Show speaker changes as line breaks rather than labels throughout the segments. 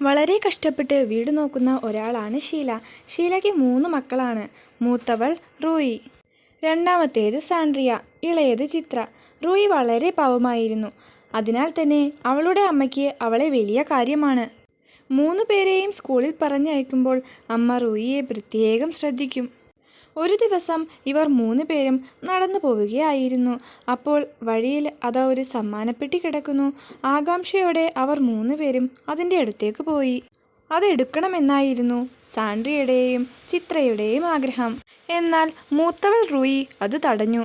വളരെ കഷ്ടപ്പെട്ട് വീട് നോക്കുന്ന ഒരാളാണ് ഷീല. ഷീലയ്ക്ക് 3 മക്കളാണ്. മൂത്തവൾ റൂയി, രണ്ടാമത്തേത് സാൻഡ്രിയ, ഇളയത് ചിത്ര. റൂയി വളരെ പാവമായിരുന്നു. അതിനാൽ തന്നെ അവളുടെ അമ്മയ്ക്ക് അവളെ വലിയ കാര്യമാണ്. 3 പേരെയും സ്കൂളിൽ പറഞ്ഞയക്കുമ്പോൾ അമ്മ റൂയിയെ പ്രത്യേകം ശ്രദ്ധിക്കും. ഒരു ദിവസം ഇവർ 3 പേരും നടന്നു പോവുകയായിരുന്നു. അപ്പോൾ വഴിയിൽ അതാ ഒരു സമ്മാനപ്പെട്ടി കിടക്കുന്നു. ആകാംക്ഷയോടെ അവർ 3 പേരും അതിൻ്റെ അടുത്തേക്ക് പോയി. അതെടുക്കണമെന്നായിരുന്നു സാൻഡ്രിയയുടെയും ചിത്രയുടെയും ആഗ്രഹം. എന്നാൽ മൂത്തവൾ റൂയി അത് തടഞ്ഞു.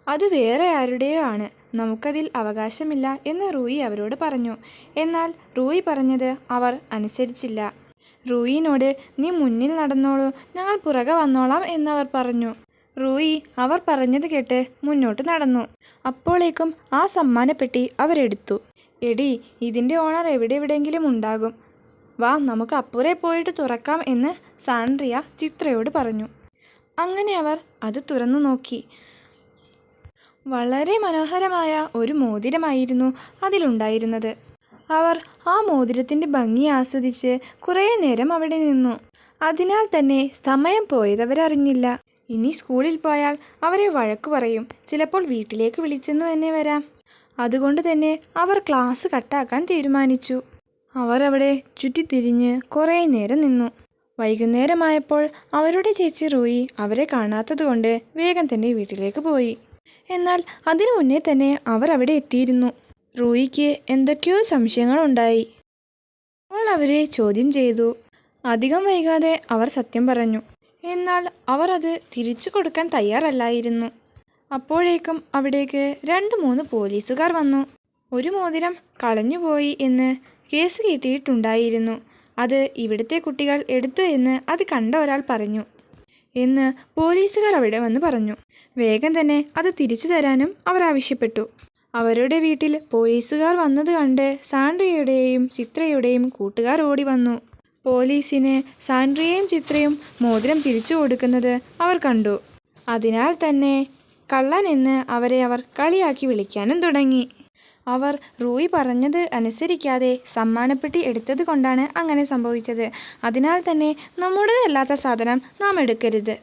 അത് വേറെ ആരുടെയോ ആണ്, നമുക്കതിൽ അവകാശമില്ല എന്ന് റൂയി അവരോട് പറഞ്ഞു. എന്നാൽ റൂയി പറഞ്ഞത് അവർ അനുസരിച്ചില്ല. റൂയിനോട് "നീ മുന്നിൽ നടന്നോളൂ, ഞങ്ങൾ പുറകെ വന്നോളാം" എന്നവർ പറഞ്ഞു. റൂയി അവർ പറഞ്ഞത് കേട്ട് മുന്നോട്ട് നടന്നു. അപ്പോഴേക്കും ആ സമ്മാനപ്പെട്ടി അവരെടുത്തു. "എടീ, ഇതിൻ്റെ ഓണർ എവിടെയെങ്കിലും ഉണ്ടാകും. വാ, നമുക്ക് അപ്പുറേ പോയിട്ട് തുറക്കാം" എന്ന് സാൻഡ്രിയ ചിത്രയോട് പറഞ്ഞു. അങ്ങനെ അവർ അത് തുറന്നു നോക്കി. വളരെ മനോഹരമായ ഒരു മോതിരമായിരുന്നു അതിലുണ്ടായിരുന്നത്. അവർ ആ മോതിരത്തിൻ്റെ ഭംഗി ആസ്വദിച്ച് കുറേ നേരം അവിടെ നിന്നു. അതിനാൽ തന്നെ സമയം പോയതവരറിഞ്ഞില്ല. ഇനി സ്കൂളിൽ പോയാൽ അവരെ വഴക്കു പറയും, ചിലപ്പോൾ വീട്ടിലേക്ക് വിളിച്ചെന്നു തന്നെ വരാം. അതുകൊണ്ട് തന്നെ അവർ ക്ലാസ് കട്ടാക്കാൻ തീരുമാനിച്ചു. അവർ അവിടെ ചുറ്റിത്തിരിഞ്ഞ് കുറേ നേരം നിന്നു. വൈകുന്നേരമായപ്പോൾ അവരുടെ ചേച്ചി റൂയി അവരെ കാണാത്തതുകൊണ്ട് വേഗം തന്നെ വീട്ടിലേക്ക് പോയി. എന്നാൽ അതിനു മുന്നേ തന്നെ അവർ അവിടെ എത്തിയിരുന്നു. റൂയിക്ക് എന്തൊക്കെയോ സംശയങ്ങളുണ്ടായി. അവൾ അവരെ ചോദ്യം ചെയ്തു. അധികം വൈകാതെ അവർ സത്യം പറഞ്ഞു. എന്നാൽ അവർ അത് തിരിച്ചു കൊടുക്കാൻ തയ്യാറല്ലായിരുന്നു. അപ്പോഴേക്കും അവിടേക്ക് 2-3 പോലീസുകാർ വന്നു. ഒരു മോതിരം കളഞ്ഞുപോയി എന്ന് കേസ് കിട്ടിയിട്ടുണ്ടായിരുന്നു. അത് ഇവിടുത്തെ കുട്ടികൾ എടുത്തു എന്ന് അത് കണ്ട ഒരാൾ പറഞ്ഞു എന്ന് പോലീസുകാർ അവിടെ വന്ന് പറഞ്ഞു. വേഗം തന്നെ അത് തിരിച്ചു തരാനും അവർ ആവശ്യപ്പെട്ടു. അവരുടെ വീട്ടിൽ പോലീസുകാർ വന്നത് കണ്ട് സാൻഡ്രിയയുടെയും ചിത്രയുടെയും കൂട്ടുകാർ ഓടി വന്നു. പോലീസിന് സാൻഡ്രിയയും ചിത്രയും മോതിരം തിരിച്ചു കൊടുക്കുന്നത് അവർ കണ്ടു. അതിനാൽ തന്നെ കള്ളൻ എന്ന് അവരെ അവർ കളിയാക്കി വിളിക്കാനും തുടങ്ങി. അവർ റൂയി പറഞ്ഞത് അനുസരിക്കാതെ സമ്മാനപ്പെട്ടി എടുത്തത് കൊണ്ടാണ് അങ്ങനെ സംഭവിച്ചത്. അതിനാൽ തന്നെ നമ്മുടേതല്ലാത്ത സാധനം നാം എടുക്കരുത്.